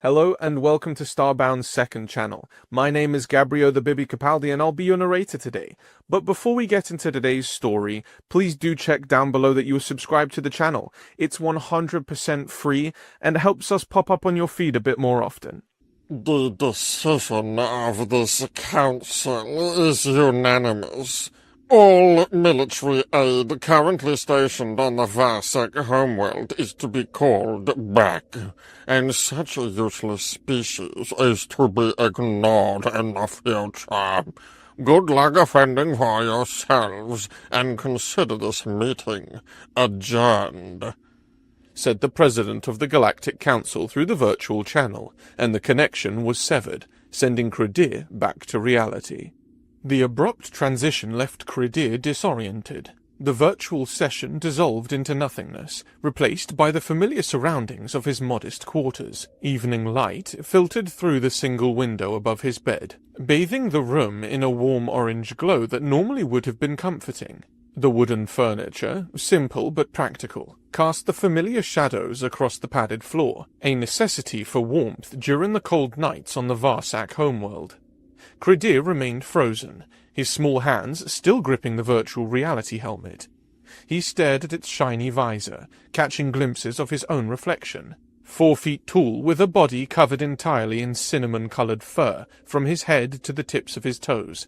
Hello and welcome to Starbound's second channel. My name is Gabriel the Bibi Capaldi and I'll be your narrator today. But before we get into today's story, please do check down below that you are subscribed to the channel. It's 100% free and helps us pop up on your feed a bit more often. The decision of this council is unanimous. All military aid currently stationed on the Varsak homeworld is to be called back, and such a useless species is to be ignored in the future. Good luck fending for yourselves, and consider this meeting adjourned, said the president of the Galactic Council through the virtual channel, and the connection was severed, sending Credir back to reality. The abrupt transition left Credir disoriented. The virtual session dissolved into nothingness, replaced by the familiar surroundings of his modest quarters. Evening light filtered through the single window above his bed, bathing the room in a warm orange glow that normally would have been comforting. The wooden furniture, simple but practical, cast the familiar shadows across the padded floor, a necessity for warmth during the cold nights on the Varsak homeworld. Credir remained frozen, his small hands still gripping the virtual reality helmet. He stared at its shiny visor, catching glimpses of his own reflection. 4 feet tall, with a body covered entirely in cinnamon-colored fur from his head to the tips of his toes.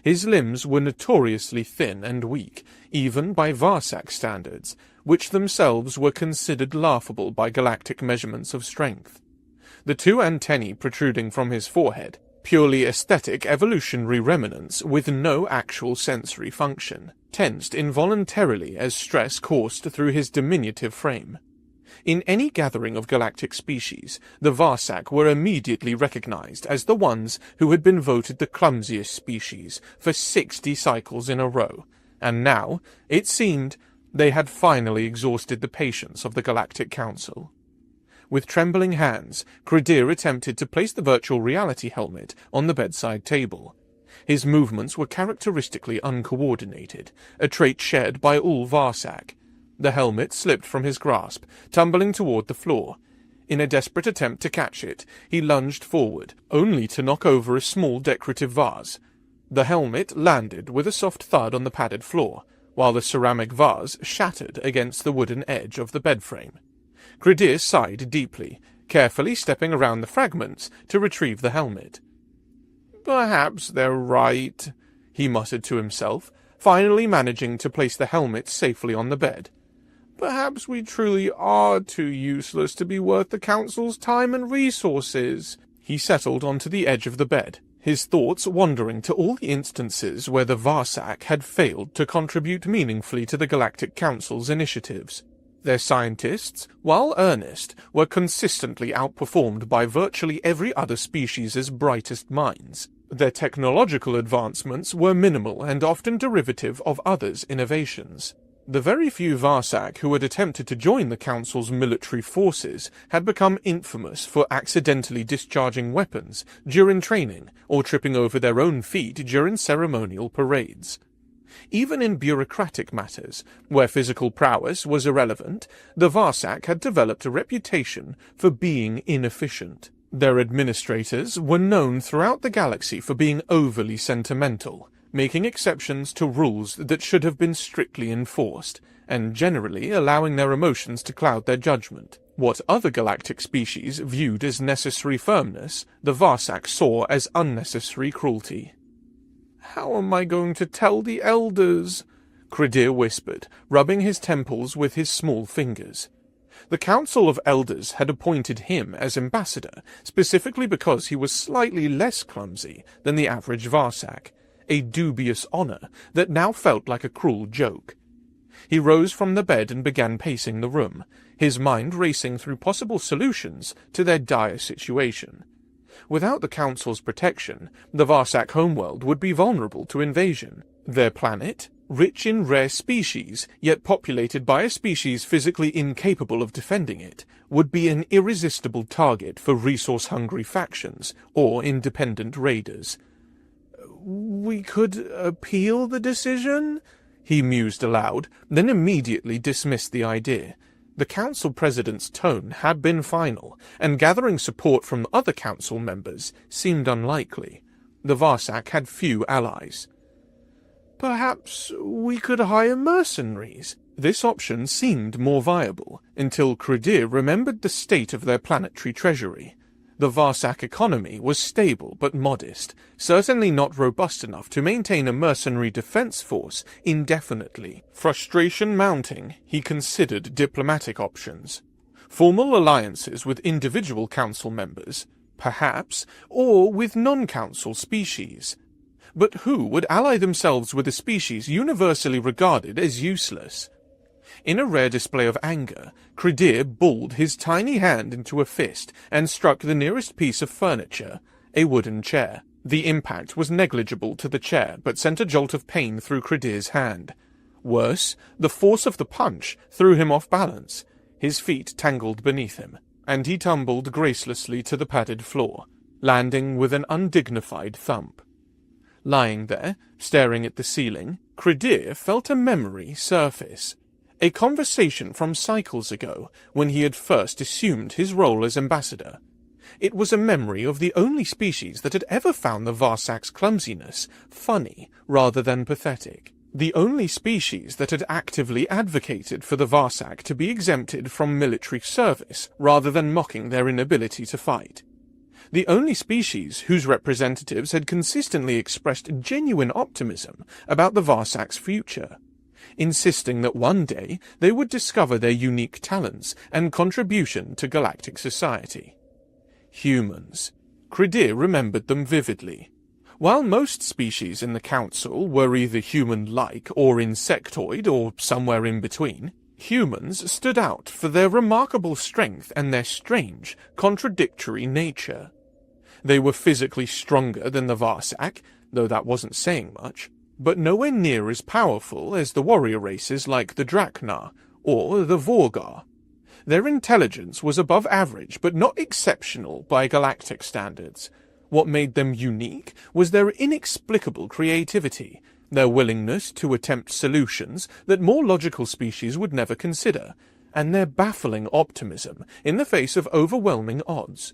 His limbs were notoriously thin and weak, even by Varsak standards, which themselves were considered laughable by galactic measurements of strength. The 2 antennae protruding from his forehead, purely aesthetic evolutionary remnants with no actual sensory function, tensed involuntarily as stress coursed through his diminutive frame. In any gathering of galactic species, the Varsak were immediately recognized as the ones who had been voted the clumsiest species for 60 cycles in a row, and now, it seemed, they had finally exhausted the patience of the Galactic Council. With trembling hands, Credir attempted to place the virtual reality helmet on the bedside table. His movements were characteristically uncoordinated, a trait shared by all Varsak. The helmet slipped from his grasp, tumbling toward the floor. In a desperate attempt to catch it, he lunged forward, only to knock over a small decorative vase. The helmet landed with a soft thud on the padded floor, while the ceramic vase shattered against the wooden edge of the bed frame. Credir sighed deeply, carefully stepping around the fragments to retrieve the helmet. "Perhaps they're right," he muttered to himself, finally managing to place the helmet safely on the bed. "Perhaps we truly are too useless to be worth the Council's time and resources." He settled onto the edge of the bed, his thoughts wandering to all the instances where the Varsak had failed to contribute meaningfully to the Galactic Council's initiatives. Their scientists, while earnest, were consistently outperformed by virtually every other species' brightest minds. Their technological advancements were minimal and often derivative of others' innovations. The very few Varsak who had attempted to join the Council's military forces had become infamous for accidentally discharging weapons during training or tripping over their own feet during ceremonial parades. Even in bureaucratic matters, where physical prowess was irrelevant, the Varsak had developed a reputation for being inefficient. Their administrators were known throughout the galaxy for being overly sentimental, making exceptions to rules that should have been strictly enforced, and generally allowing their emotions to cloud their judgment. What other galactic species viewed as necessary firmness, the Varsak saw as unnecessary cruelty. "How am I going to tell the elders?" Credir whispered, rubbing his temples with his small fingers. The Council of Elders had appointed him as ambassador, specifically because he was slightly less clumsy than the average Varsak, a dubious honor that now felt like a cruel joke. He rose from the bed and began pacing the room, his mind racing through possible solutions to their dire situation. Without the Council's protection, the Varsak homeworld would be vulnerable to invasion. Their planet, rich in rare species, yet populated by a species physically incapable of defending it, would be an irresistible target for resource-hungry factions or independent raiders. "We could appeal the decision?" he mused aloud, then immediately dismissed the idea. The council president's tone had been final, and gathering support from other council members seemed unlikely. The Varsac had few allies. Perhaps we could hire mercenaries. This option seemed more viable, until Credir remembered the state of their planetary treasury. The Varsac economy was stable but modest, certainly not robust enough to maintain a mercenary defense force indefinitely. Frustration mounting, he considered diplomatic options. Formal alliances with individual council members, perhaps, or with non-council species. But who would ally themselves with a species universally regarded as useless? In a rare display of anger, Credir balled his tiny hand into a fist and struck the nearest piece of furniture, a wooden chair. The impact was negligible to the chair, but sent a jolt of pain through Credir's hand. Worse, the force of the punch threw him off balance. His feet tangled beneath him, and he tumbled gracelessly to the padded floor, landing with an undignified thump. Lying there, staring at the ceiling, Credir felt a memory surface. A conversation from cycles ago, when he had first assumed his role as ambassador. It was a memory of the only species that had ever found the Varsac's clumsiness funny rather than pathetic. The only species that had actively advocated for the Varsac to be exempted from military service rather than mocking their inability to fight. The only species whose representatives had consistently expressed genuine optimism about the Varsac's future, insisting that one day they would discover their unique talents and contribution to galactic society. Humans. Credir remembered them vividly. While most species in the Council were either human-like or insectoid or somewhere in between, humans stood out for their remarkable strength and their strange, contradictory nature. They were physically stronger than the Varsac, though that wasn't saying much, but nowhere near as powerful as the warrior races like the Drachnar or the Vorgar. Their intelligence was above average, but not exceptional by galactic standards. What made them unique was their inexplicable creativity, their willingness to attempt solutions that more logical species would never consider, and their baffling optimism in the face of overwhelming odds.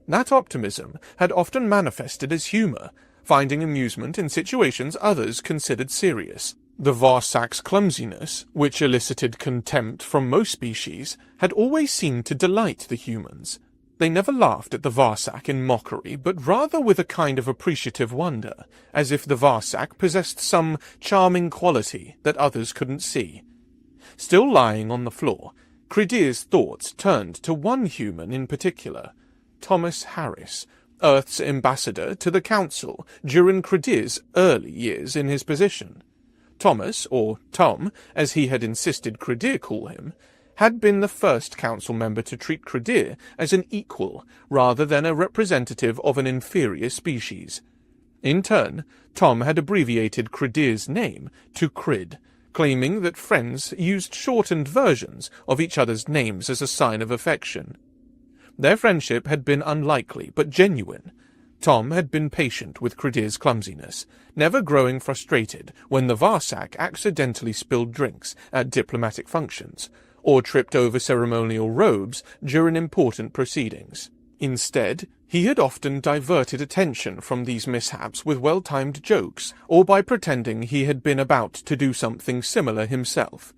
That optimism had often manifested as humor, finding amusement in situations others considered serious. The Varsac's clumsiness, which elicited contempt from most species, had always seemed to delight the humans. They never laughed at the Varsac in mockery, but rather with a kind of appreciative wonder, as if the Varsac possessed some charming quality that others couldn't see. Still lying on the floor, Credir's thoughts turned to one human in particular, Thomas Harris, Earth's ambassador to the Council during Credir's early years in his position. Thomas, or Tom, as he had insisted Credir call him, had been the first council member to treat Credir as an equal rather than a representative of an inferior species. In turn, Tom had abbreviated Credir's name to Crid, claiming that friends used shortened versions of each other's names as a sign of affection. Their friendship had been unlikely but genuine. Tom had been patient with Credir's clumsiness, never growing frustrated when the Varsac accidentally spilled drinks at diplomatic functions, or tripped over ceremonial robes during important proceedings. Instead, he had often diverted attention from these mishaps with well-timed jokes, or by pretending he had been about to do something similar himself.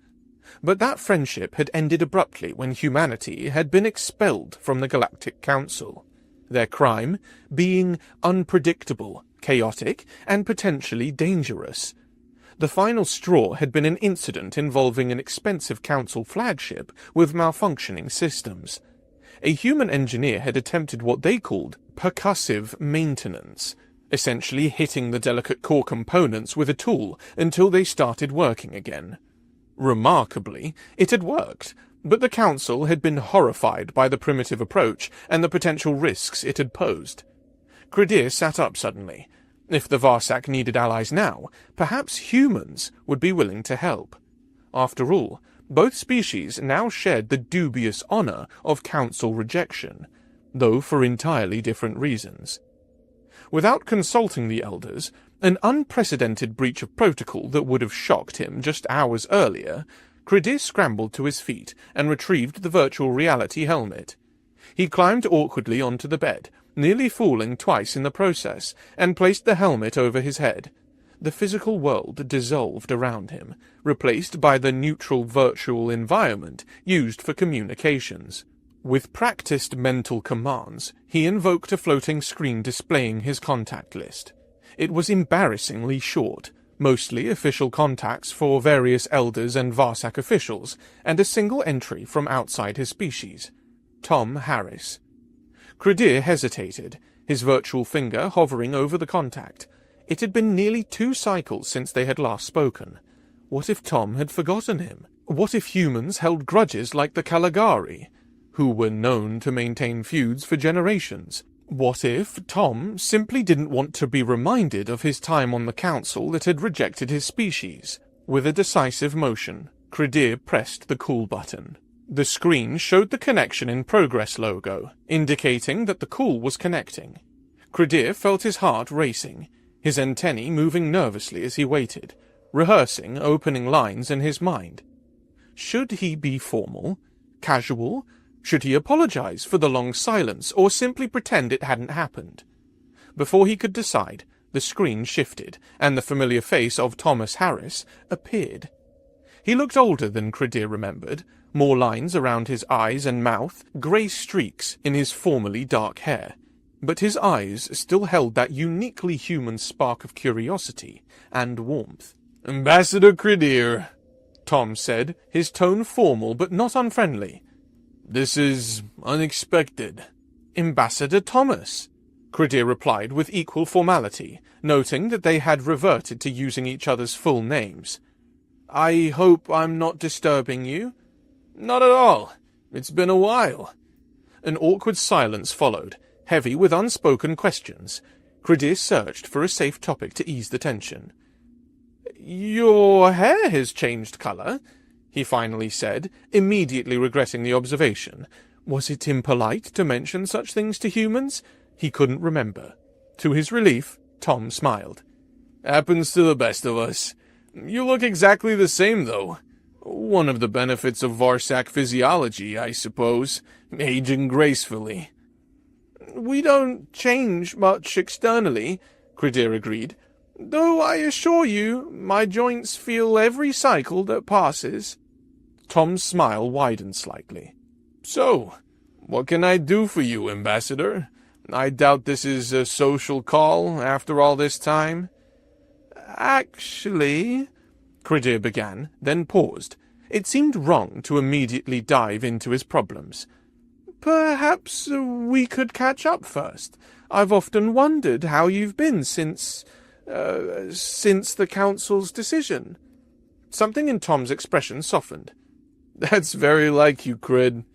But that friendship had ended abruptly when humanity had been expelled from the Galactic Council, their crime being unpredictable, chaotic, and potentially dangerous. The final straw had been an incident involving an expensive council flagship with malfunctioning systems. A human engineer had attempted what they called percussive maintenance, essentially hitting the delicate core components with a tool until they started working again. Remarkably, it had worked, but the Council had been horrified by the primitive approach and the potential risks it had posed. Credir sat up suddenly. If the Varsac needed allies now, perhaps humans would be willing to help. After all, both species now shared the dubious honor of Council rejection, though for entirely different reasons. Without consulting the elders, an unprecedented breach of protocol that would have shocked him just hours earlier, Credir scrambled to his feet and retrieved the virtual reality helmet. He climbed awkwardly onto the bed, nearly falling twice in the process, and placed the helmet over his head. The physical world dissolved around him, replaced by the neutral virtual environment used for communications. With practiced mental commands, he invoked a floating screen displaying his contact list. It was embarrassingly short, mostly official contacts for various elders and Varsac officials, and a single entry from outside his species. Tom Harris. Credir hesitated, his virtual finger hovering over the contact. It had been nearly 2 cycles since they had last spoken. What if Tom had forgotten him? What if humans held grudges like the Caligari, who were known to maintain feuds for generations? What if Tom simply didn't want to be reminded of his time on the council that had rejected his species? With a decisive motion, Credir pressed the call button. The screen showed the connection in progress logo, indicating that the call was connecting. Credir felt his heart racing, his antennae moving nervously as he waited, rehearsing opening lines in his mind. Should he be formal? Casual? Should he apologize for the long silence, or simply pretend it hadn't happened? Before he could decide, the screen shifted, and the familiar face of Thomas Harris appeared. He looked older than Credir remembered, more lines around his eyes and mouth, grey streaks in his formerly dark hair. But his eyes still held that uniquely human spark of curiosity and warmth. "Ambassador Credir," Tom said, his tone formal but not unfriendly. "This is unexpected." "Ambassador Thomas," Credir replied with equal formality, noting that they had reverted to using each other's full names. "I hope I'm not disturbing you?" "Not at all. It's been a while." An awkward silence followed, heavy with unspoken questions. Credir searched for a safe topic to ease the tension. "Your hair has changed colour," he finally said, immediately regretting the observation. Was it impolite to mention such things to humans? He couldn't remember. To his relief, Tom smiled. "Happens to the best of us. You look exactly the same, though. One of the benefits of Varsac physiology, I suppose, aging gracefully." "We don't change much externally," Credir agreed, "though I assure you my joints feel every cycle that passes." Tom's smile widened slightly. "So, what can I do for you, Ambassador? I doubt this is a social call after all this time." "Actually," Credir began, then paused. It seemed wrong to immediately dive into his problems. "Perhaps we could catch up first. I've often wondered how you've been since the council's decision." Something in Tom's expression softened. "That's very like you, Cred."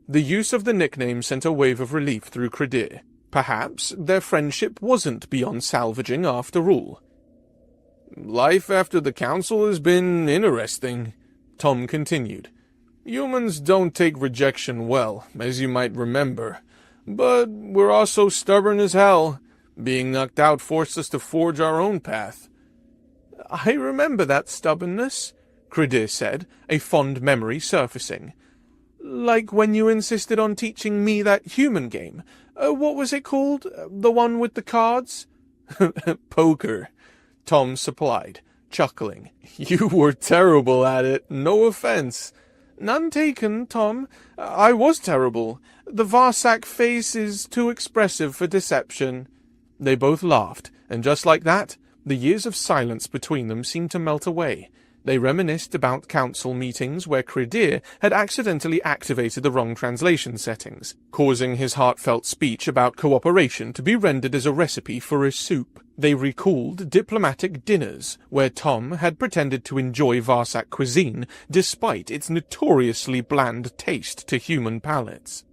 The use of the nickname sent a wave of relief through Credir. Perhaps their friendship wasn't beyond salvaging after all. "Life after the council has been interesting," Tom continued. "Humans don't take rejection well, as you might remember. But we're also stubborn as hell. Being knocked out forced us to forge our own path." "I remember that stubbornness," Credir said, a fond memory surfacing. "Like when you insisted on teaching me that human game. What was it called? The one with the cards?" "Poker," Tom supplied, chuckling. "You were terrible at it, no offense." "None taken, Tom. I was terrible. The Varsac face is too expressive for deception." They both laughed, and just like that, the years of silence between them seemed to melt away. They reminisced about council meetings where Credir had accidentally activated the wrong translation settings, causing his heartfelt speech about cooperation to be rendered as a recipe for a soup. They recalled diplomatic dinners, where Tom had pretended to enjoy Varsac cuisine despite its notoriously bland taste to human palates.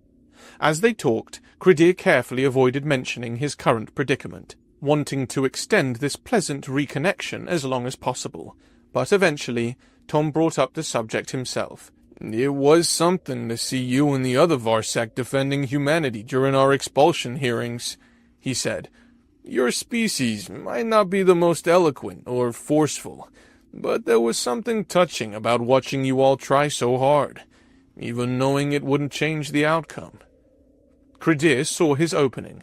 As they talked, Credir carefully avoided mentioning his current predicament, wanting to extend this pleasant reconnection as long as possible. But eventually, Tom brought up the subject himself. "It was something to see you and the other Varsac defending humanity during our expulsion hearings," he said. "Your species might not be the most eloquent or forceful, but there was something touching about watching you all try so hard, even knowing it wouldn't change the outcome. Credir saw his opening.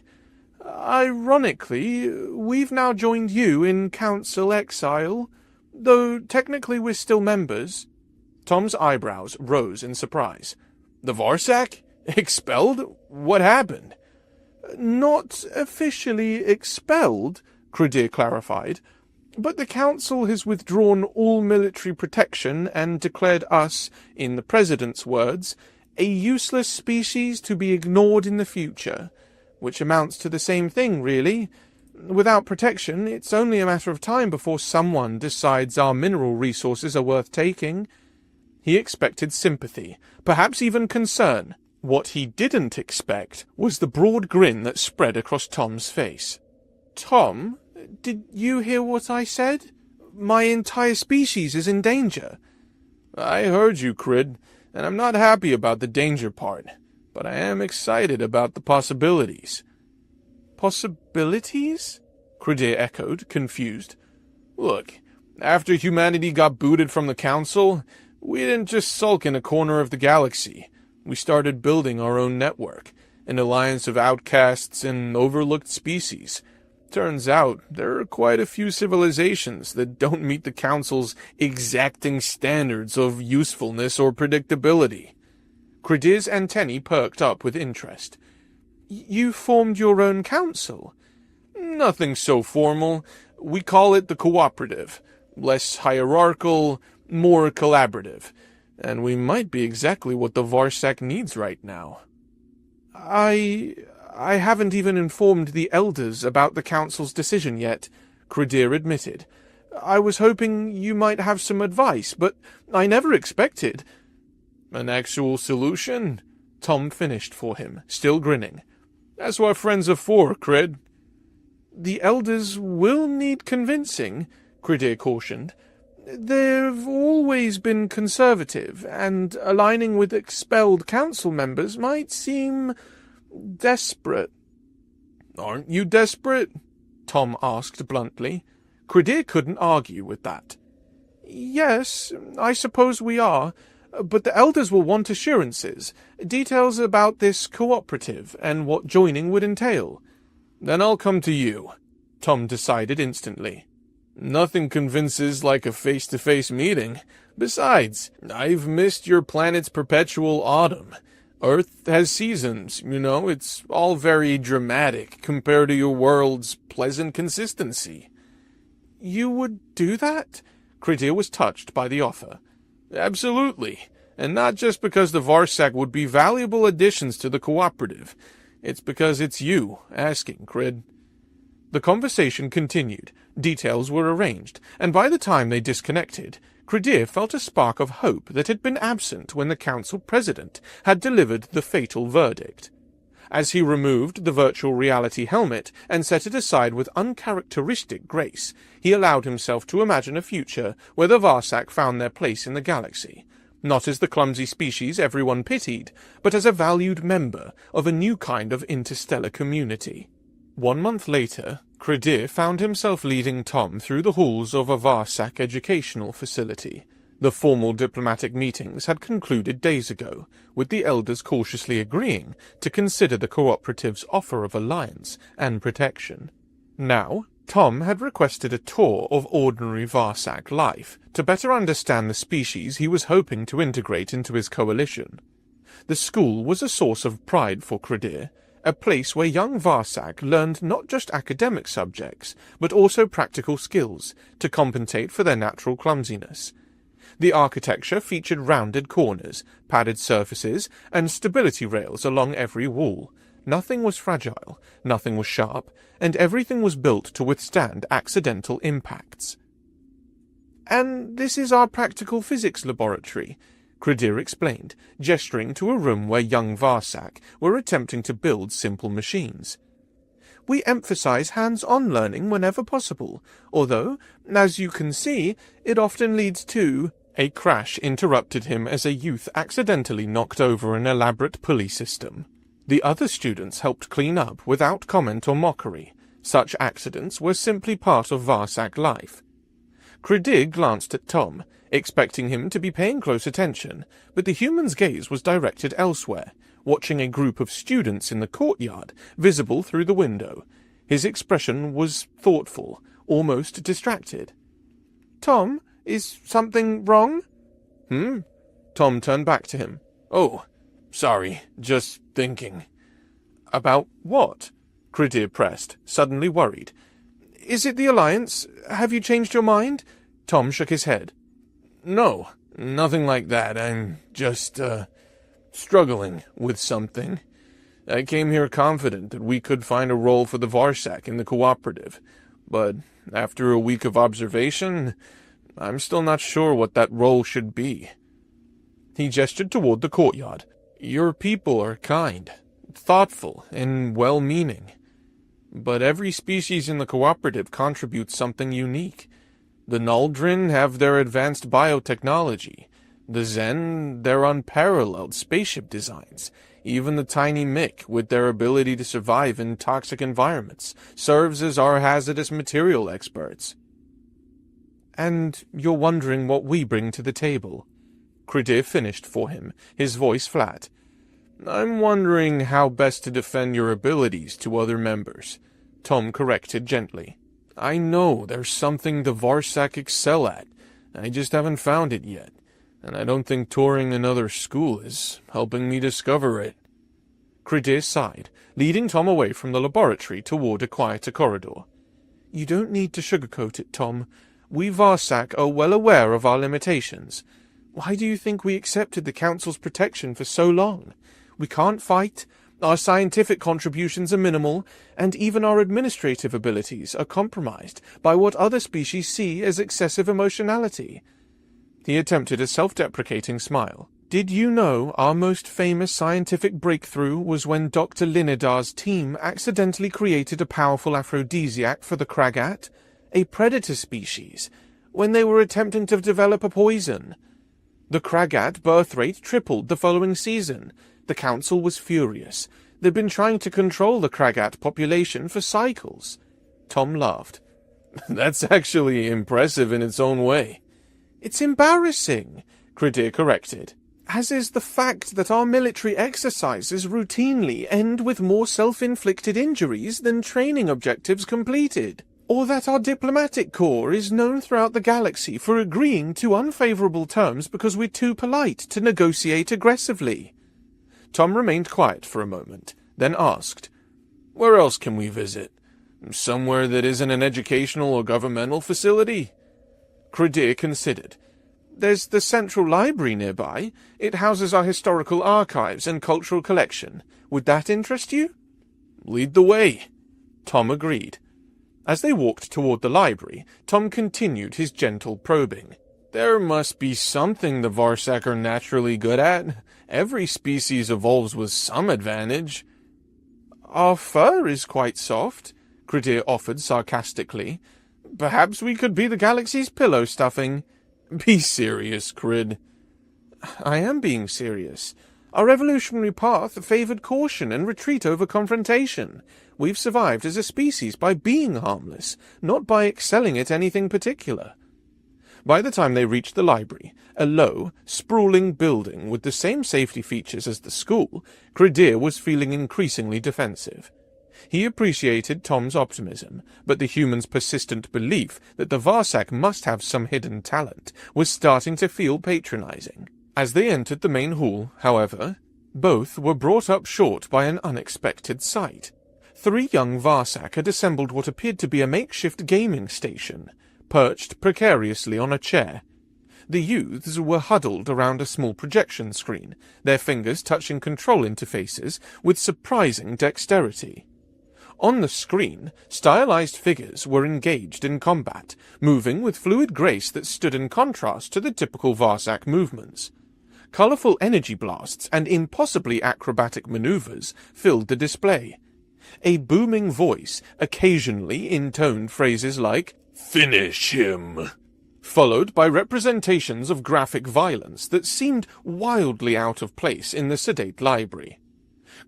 Ironically, we've now joined you in Council Exile, though technically we're still members. Tom's eyebrows rose in surprise. The Varsac? Expelled? What happened? Not officially expelled, Credir clarified, but the Council has withdrawn all military protection and declared us, in the President's words, a useless species to be ignored in the future, which amounts to the same thing, really. Without protection, it's only a matter of time before someone decides our mineral resources are worth taking. He expected sympathy, perhaps even concern. What he didn't expect was the broad grin that spread across Tom's face. Tom, did you hear what I said? My entire species is in danger. I heard you, Crid, and I'm not happy about the danger part, but I am excited about the possibilities. Possibilities? Credir echoed, confused. Look, after humanity got booted from the Council, we didn't just sulk in a corner of the galaxy. We started building our own network, an alliance of outcasts and overlooked species. Turns out there are quite a few civilizations that don't meet the Council's exacting standards of usefulness or predictability. Credir's antennae perked up with interest. You formed your own council? Nothing so formal. We call it the Cooperative. Less hierarchical, more collaborative. And we might be exactly what the Varsac needs right now. I haven't even informed the elders about the council's decision yet, Credir admitted. I was hoping you might have some advice, but I never expected. An actual solution? Tom finished for him, still grinning. That's what friends are for, Crid. The elders will need convincing, Credir cautioned. They've always been conservative, and aligning with expelled council members might seem desperate. Aren't you desperate? Tom asked bluntly. Credir couldn't argue with that. Yes, I suppose we are, but the elders will want assurances, details about this cooperative and what joining would entail. Then I'll come to you, Tom decided instantly. Nothing convinces like a face-to-face meeting. Besides, I've missed your planet's perpetual autumn. Earth has seasons, it's all very dramatic compared to your world's pleasant consistency. You would do that? Credir was touched by the offer. Absolutely, and not just because the Varsac would be valuable additions to the cooperative. It's because it's you asking, Crid. The conversation continued, details were arranged, and by the time they disconnected, Credir felt a spark of hope that had been absent when the council president had delivered the fatal verdict. As he removed the virtual reality helmet and set it aside with uncharacteristic grace, he allowed himself to imagine a future where the Varsac found their place in the galaxy, not as the clumsy species everyone pitied, but as a valued member of a new kind of interstellar community. 1 month later, Credir found himself leading Tom through the halls of a Varsac educational facility. The formal diplomatic meetings had concluded days ago, with the elders cautiously agreeing to consider the cooperative's offer of alliance and protection. Now, Tom had requested a tour of ordinary Varsac life to better understand the species he was hoping to integrate into his coalition. The school was a source of pride for Credir, a place where young Varsac learned not just academic subjects, but also practical skills to compensate for their natural clumsiness. The architecture featured rounded corners, padded surfaces, and stability rails along every wall. Nothing was fragile, nothing was sharp, and everything was built to withstand accidental impacts. And this is our practical physics laboratory, Credir explained, gesturing to a room where young Varsac were attempting to build simple machines. We emphasize hands-on learning whenever possible, although, as you can see, it often leads to... A crash interrupted him as a youth accidentally knocked over an elaborate pulley system. The other students helped clean up without comment or mockery. Such accidents were simply part of Varsac life. Credir glanced at Tom, expecting him to be paying close attention, but the human's gaze was directed elsewhere, watching a group of students in the courtyard, visible through the window. His expression was thoughtful, almost distracted. "Tom, is something wrong?" Tom turned back to him. "Oh, sorry, just thinking." "About what?" Credir pressed, suddenly worried. "Is it the Alliance? Have you changed your mind?" Tom shook his head. "No, nothing like that. I'm just, struggling with something. I came here confident that we could find a role for the Varsak in the cooperative, but after a week of observation, I'm still not sure what that role should be." He gestured toward the courtyard. "Your people are kind, thoughtful, and well-meaning. But every species in the cooperative contributes something unique. The Naldrin have their advanced biotechnology, the Zen their unparalleled spaceship designs. Even the tiny Mick, with their ability to survive in toxic environments, serves as our hazardous material experts." "And you're wondering what we bring to the table?" Credir finished for him, his voice flat. "I'm wondering how best to defend your abilities to other members," Tom corrected gently. "I know there's something the Varsak excel at. I just haven't found it yet, and I don't think touring another school is helping me discover it." Credir sighed, leading Tom away from the laboratory toward a quieter corridor. "You don't need to sugarcoat it, Tom. We Varsak are well aware of our limitations. Why do you think we accepted the Council's protection for so long? We can't fight, our scientific contributions are minimal, and even our administrative abilities are compromised by what other species see as excessive emotionality." He attempted a self-deprecating smile. "Did you know our most famous scientific breakthrough was when Dr. Linidar's team accidentally created a powerful aphrodisiac for the Kragat, a predator species, when they were attempting to develop a poison? The Kragat birth rate tripled the following season. The Council was furious. They've been trying to control the Kragat population for cycles." Tom laughed. "That's actually impressive in its own way." "It's embarrassing," Credir corrected, "as is the fact that our military exercises routinely end with more self-inflicted injuries than training objectives completed, or that our diplomatic corps is known throughout the galaxy for agreeing to unfavorable terms because we're too polite to negotiate aggressively." Tom remained quiet for a moment, then asked, "Where else can we visit? Somewhere that isn't an educational or governmental facility?" Credir considered. "There's the Central Library nearby. It houses our historical archives and cultural collection. Would that interest you?" "Lead the way," Tom agreed. As they walked toward the library, Tom continued his gentle probing. "There must be something the Varsak are naturally good at. Every species evolves with some advantage." "Our fur is quite soft," Credir offered sarcastically. "Perhaps we could be the galaxy's pillow stuffing." "Be serious, Crid." "I am being serious. Our evolutionary path favored caution and retreat over confrontation. We've survived as a species by being harmless, not by excelling at anything particular." By the time they reached the library, a low, sprawling building with the same safety features as the school, Credir was feeling increasingly defensive. He appreciated Tom's optimism, but the human's persistent belief that the Varsak must have some hidden talent was starting to feel patronizing. As they entered the main hall, however, both were brought up short by an unexpected sight. 3 young Varsak had assembled what appeared to be a makeshift gaming station, perched precariously on a chair. The youths were huddled around a small projection screen, their fingers touching control interfaces with surprising dexterity. On the screen, stylized figures were engaged in combat, moving with fluid grace that stood in contrast to the typical Varsak movements. Colorful energy blasts and impossibly acrobatic maneuvers filled the display. A booming voice occasionally intoned phrases like, "Finish him," followed by representations of graphic violence that seemed wildly out of place in the sedate library.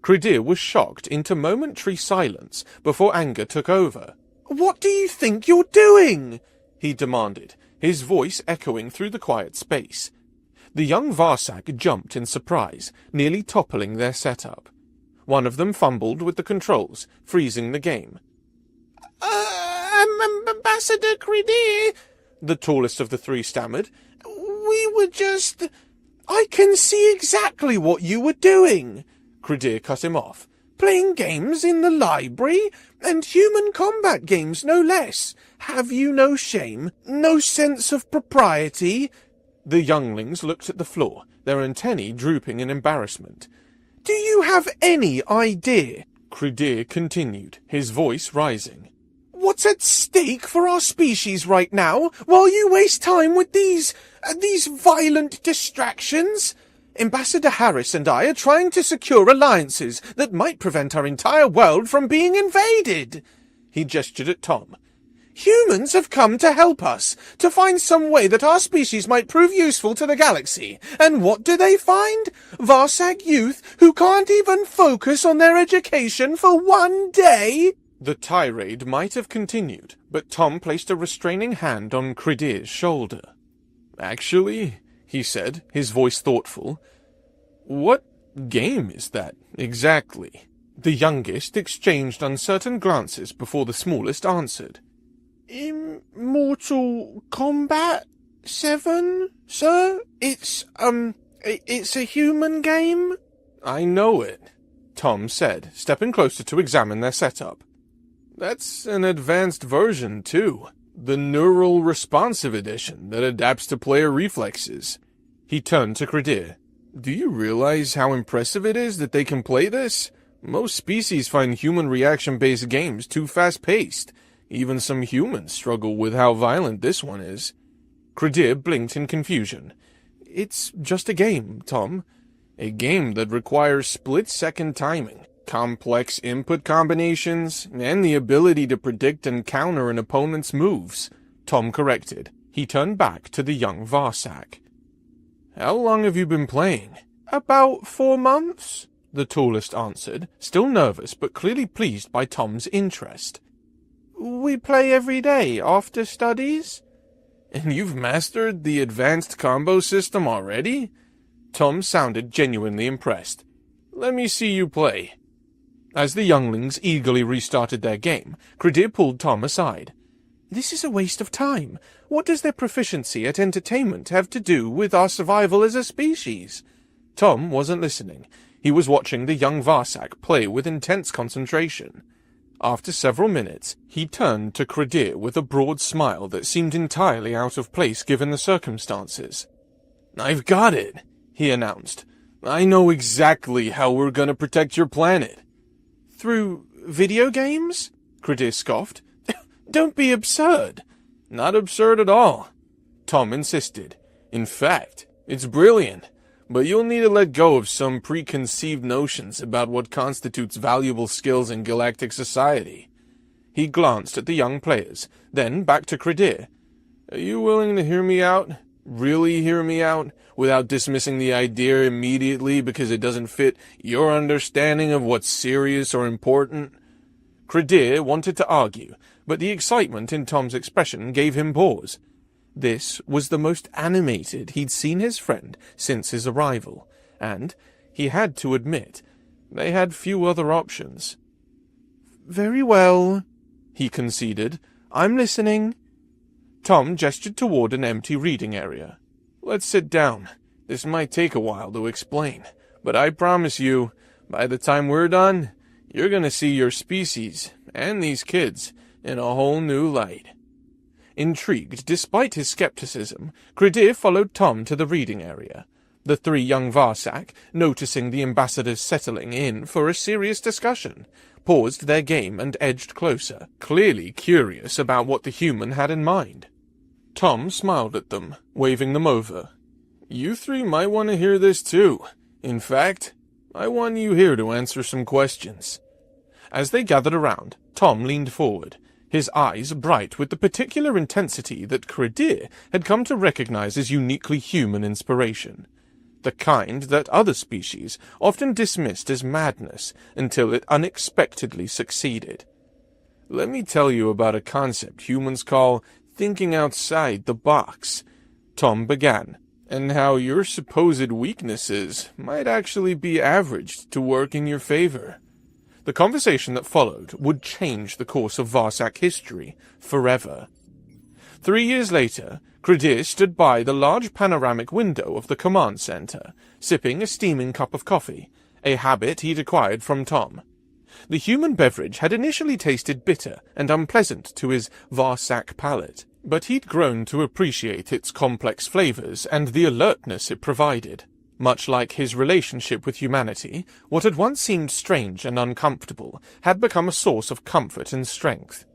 Credir was shocked into momentary silence before anger took over. "What do you think you're doing?" he demanded, his voice echoing through the quiet space. The young Varsak jumped in surprise, nearly toppling their setup. One of them fumbled with the controls, freezing the game. Ambassador Credir, the tallest of the three stammered. we were just... I can see exactly what you were doing, Credir cut him off. Playing games in the library, and human combat games no less. Have you no shame, no sense of propriety? The younglings looked at the floor, their antennae drooping in embarrassment. Do you have any idea? Credir continued, his voice rising. What's at stake for our species right now, while you waste time with these violent distractions? Ambassador Harris and I are trying to secure alliances that might prevent our entire world from being invaded. He gestured at Tom. Humans have come to help us, to find some way that our species might prove useful to the galaxy. And what do they find? Varsak youth who can't even focus on their education for one day? The tirade might have continued, but Tom placed a restraining hand on Credir's shoulder. Actually, he said, his voice thoughtful, what game is that, exactly? The youngest exchanged uncertain glances before the smallest answered. Mortal Kombat 7, sir? It's a human game? I know it, Tom said, stepping closer to examine their setup. That's an advanced version, too. The neural responsive edition that adapts to player reflexes. He turned to Credir. Do you realize how impressive it is that they can play this? Most species find human reaction-based games too fast-paced. Even some humans struggle with how violent this one is. Credir blinked in confusion. It's just a game, Tom. A game that requires split-second timing, complex input combinations, and the ability to predict and counter an opponent's moves, Tom corrected. He turned back to the young Varsak. How long have you been playing? About 4 months, the tallest answered, still nervous but clearly pleased by Tom's interest. We play every day after studies. And you've mastered the advanced combo system already? Tom sounded genuinely impressed. Let me see you play. As the younglings eagerly restarted their game, Credir pulled Tom aside. This is a waste of time. What does their proficiency at entertainment have to do with our survival as a species? Tom wasn't listening. He was watching the young Varsak play with intense concentration. After several minutes, he turned to Credir with a broad smile that seemed entirely out of place given the circumstances. I've got it, he announced. I know exactly how we're going to protect your planet. Through video games? Credir scoffed. Don't be absurd. Not absurd at all, Tom insisted. In fact, it's brilliant. But you'll need to let go of some preconceived notions about what constitutes valuable skills in galactic society. He glanced at the young players, then back to Credir. Are you willing to hear me out? Really hear me out? Without dismissing the idea immediately because it doesn't fit your understanding of what's serious or important? Credir wanted to argue, but the excitement in Tom's expression gave him pause. This was the most animated he'd seen his friend since his arrival, and, he had to admit, they had few other options. Very well, he conceded. I'm listening. Tom gestured toward an empty reading area. Let's sit down. This might take a while to explain, but I promise you, by the time we're done, you're going to see your species, and these kids, in a whole new light. Intrigued despite his skepticism, Credir followed Tom to the reading area. The three young Varsak, noticing the ambassadors settling in for a serious discussion, paused their game and edged closer, clearly curious about what the human had in mind. Tom smiled at them, waving them over. You three might want to hear this too. In fact, I want you here to answer some questions. As they gathered around, Tom leaned forward, his eyes bright with the particular intensity that Credir had come to recognize as uniquely human inspiration, the kind that other species often dismissed as madness until it unexpectedly succeeded. Let me tell you about a concept humans call Thinking outside the box, Tom began, and how your supposed weaknesses might actually be averaged to work in your favor. The conversation that followed would change the course of Varsac history forever. 3 years later, Credir stood by the large panoramic window of the command center, sipping a steaming cup of coffee, a habit he'd acquired from Tom. The human beverage had initially tasted bitter and unpleasant to his Varsac palate, but he'd grown to appreciate its complex flavors and the alertness it provided. Much like his relationship with humanity, what had once seemed strange and uncomfortable had become a source of comfort and strength.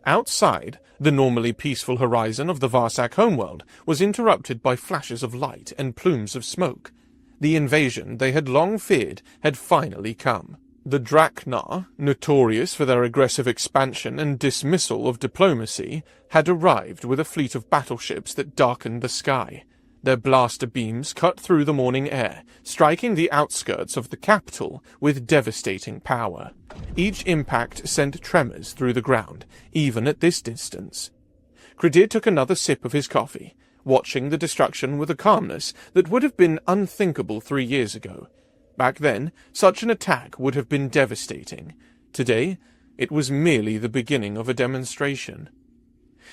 Outside, the normally peaceful horizon of the Varsac homeworld was interrupted by flashes of light and plumes of smoke. The invasion they had long feared had finally come. The Draknar, notorious for their aggressive expansion and dismissal of diplomacy, had arrived with a fleet of battleships that darkened the sky. Their blaster beams cut through the morning air, striking the outskirts of the capital with devastating power. Each impact sent tremors through the ground, even at this distance. Credir took another sip of his coffee, watching the destruction with a calmness that would have been unthinkable 3 years ago. Back then, such an attack would have been devastating. Today, it was merely the beginning of a demonstration.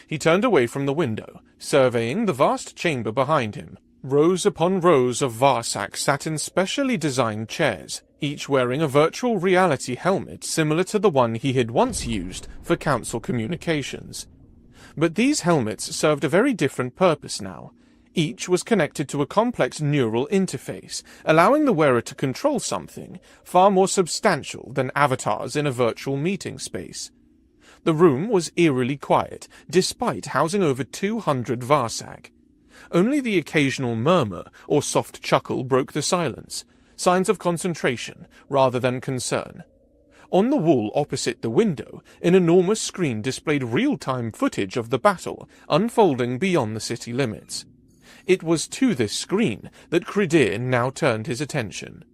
He turned away from the window, surveying the vast chamber behind him. Rows upon rows of Varsac sat in specially designed chairs, each wearing a virtual reality helmet similar to the one he had once used for council communications. But these helmets served a very different purpose now. Each was connected to a complex neural interface, allowing the wearer to control something far more substantial than avatars in a virtual meeting space. The room was eerily quiet, despite housing over 200 Varsac. Only the occasional murmur or soft chuckle broke the silence, signs of concentration rather than concern. On the wall opposite the window, an enormous screen displayed real-time footage of the battle unfolding beyond the city limits. It was to this screen that Credir now turned his attention.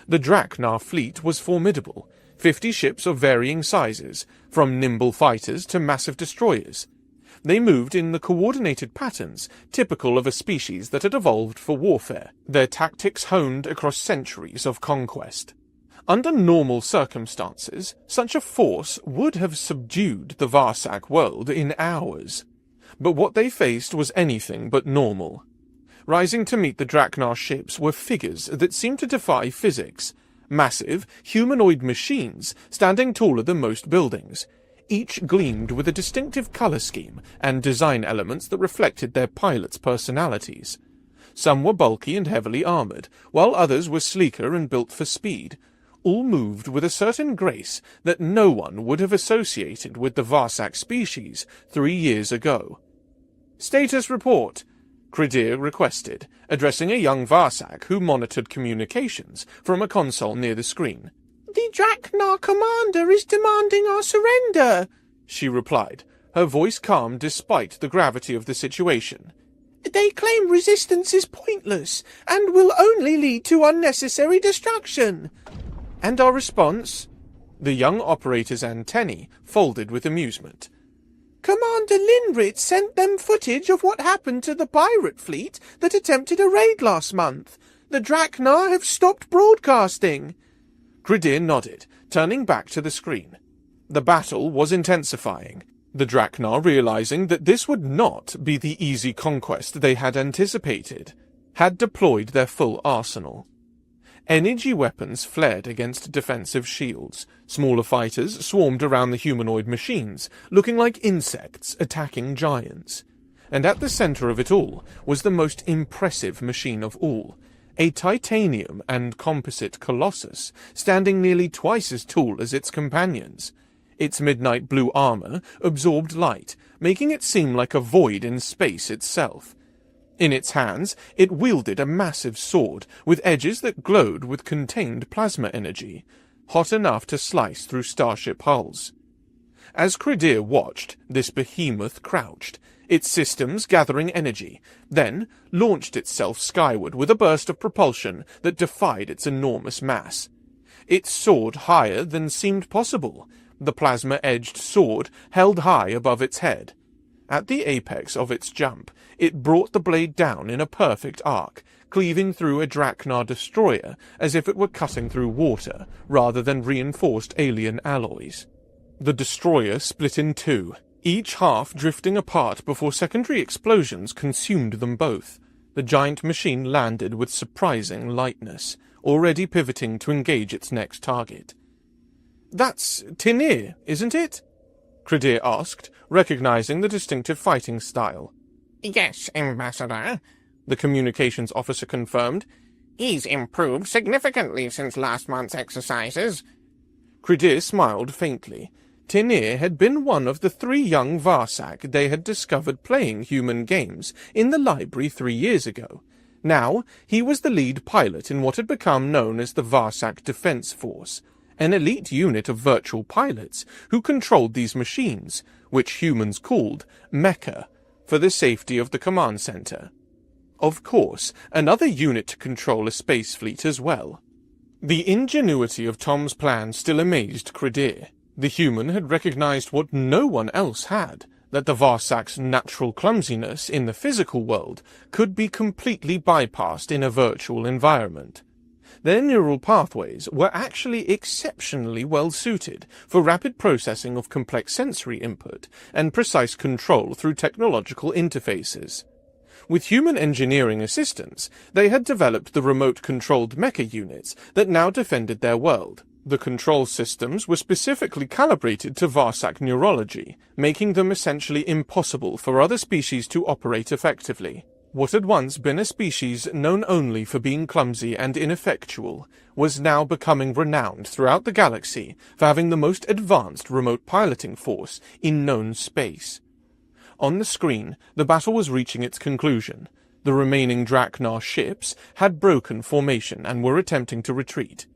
The Draknar fleet was formidable, 50 ships of varying sizes, from nimble fighters to massive destroyers. They moved in the coordinated patterns typical of a species that had evolved for warfare, their tactics honed across centuries of conquest. Under normal circumstances, such a force would have subdued the Varsac world in hours. But what they faced was anything but normal. Rising to meet the Draknar ships were figures that seemed to defy physics. Massive, humanoid machines standing taller than most buildings. Each gleamed with a distinctive color scheme and design elements that reflected their pilots' personalities. Some were bulky and heavily armored, while others were sleeker and built for speed. All moved with a certain grace that no one would have associated with the Varsac species 3 years ago. "Status report," Credir requested, addressing a young Varsac who monitored communications from a console near the screen. "The Draknar commander is demanding our surrender," she replied, her voice calm despite the gravity of the situation. "They claim resistance is pointless and will only lead to unnecessary destruction." "And our response?" The young operator's antennae folded with amusement. "Commander Linrit sent them footage of what happened to the pirate fleet that attempted a raid last month. The Draknar have stopped broadcasting." Credir nodded, turning back to the screen. The battle was intensifying, the Draknar realizing that this would not be the easy conquest they had anticipated, had deployed their full arsenal. Energy weapons flared against defensive shields. Smaller fighters swarmed around the humanoid machines, looking like insects attacking giants. And at the center of it all was the most impressive machine of all, a titanium and composite colossus, standing nearly twice as tall as its companions. Its midnight blue armor absorbed light, making it seem like a void in space itself. In its hands, it wielded a massive sword with edges that glowed with contained plasma energy, hot enough to slice through starship hulls. As Credir watched, this behemoth crouched, its systems gathering energy, then launched itself skyward with a burst of propulsion that defied its enormous mass. It soared higher than seemed possible, the plasma-edged sword held high above its head. At the apex of its jump, it brought the blade down in a perfect arc, cleaving through a Drachnar destroyer as if it were cutting through water, rather than reinforced alien alloys. The destroyer split in two, each half drifting apart before secondary explosions consumed them both. The giant machine landed with surprising lightness, already pivoting to engage its next target. "That's Tinir, isn't it?" Credir asked, recognizing the distinctive fighting style. "Yes, Ambassador," the communications officer confirmed. "He's improved significantly since last month's exercises." Credir smiled faintly. Tinir had been one of the 3 young Varsak they had discovered playing human games in the library 3 years ago. Now, he was the lead pilot in what had become known as the Varsak Defense Force, an elite unit of virtual pilots who controlled these machines, which humans called Mecha, for the safety of the command center. Of course, another unit to control a space fleet as well. The ingenuity of Tom's plan still amazed Credir. The human had recognized what no one else had, that the Varsak's natural clumsiness in the physical world could be completely bypassed in a virtual environment. Their neural pathways were actually exceptionally well suited for rapid processing of complex sensory input and precise control through technological interfaces. With human engineering assistance, they had developed the remote-controlled mecha units that now defended their world. The control systems were specifically calibrated to Varsak neurology, making them essentially impossible for other species to operate effectively. What had once been a species known only for being clumsy and ineffectual was now becoming renowned throughout the galaxy for having the most advanced remote piloting force in known space. On the screen, the battle was reaching its conclusion. The remaining Drachnar ships had broken formation and were attempting to retreat.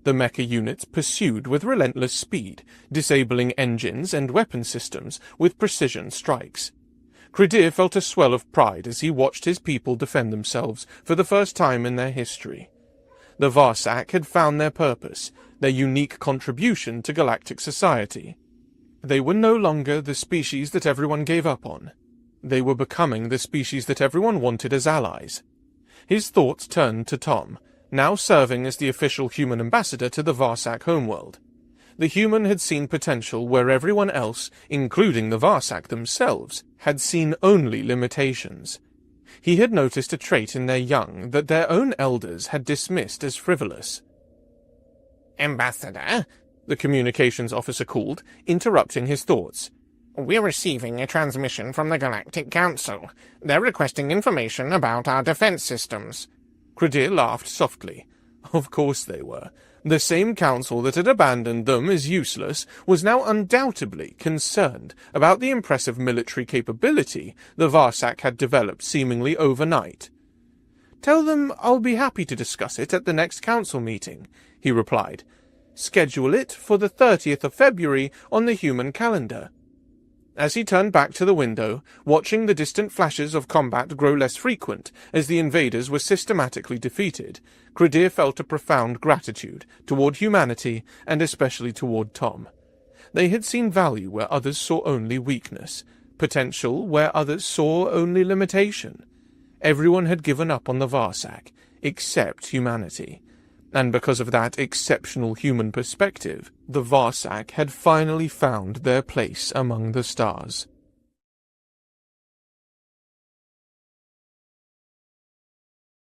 The mecha units pursued with relentless speed, disabling engines and weapon systems with precision strikes. Credir felt a swell of pride as he watched his people defend themselves for the first time in their history. The Varsak had found their purpose, their unique contribution to galactic society. They were no longer the species that everyone gave up on. They were becoming the species that everyone wanted as allies. His thoughts turned to Tom, now serving as the official human ambassador to the Varsak homeworld. The human had seen potential where everyone else, including the Varsak themselves, had seen only limitations. He had noticed a trait in their young that their own elders had dismissed as frivolous. "Ambassador," the communications officer called, interrupting his thoughts. "We're receiving a transmission from the Galactic Council. They're requesting information about our defense systems." Credir laughed softly. Of course they were. The same council that had abandoned them as useless was now undoubtedly concerned about the impressive military capability the Varsak had developed seemingly overnight. "Tell them I'll be happy to discuss it at the next council meeting," he replied. "Schedule it for the 30th of February on the human calendar." As he turned back to the window, watching the distant flashes of combat grow less frequent as the invaders were systematically defeated, Credir felt a profound gratitude toward humanity and especially toward Tom. They had seen value where others saw only weakness, potential where others saw only limitation. Everyone had given up on the Varsak, except humanity. And because of that exceptional human perspective, the Varsak had finally found their place among the stars.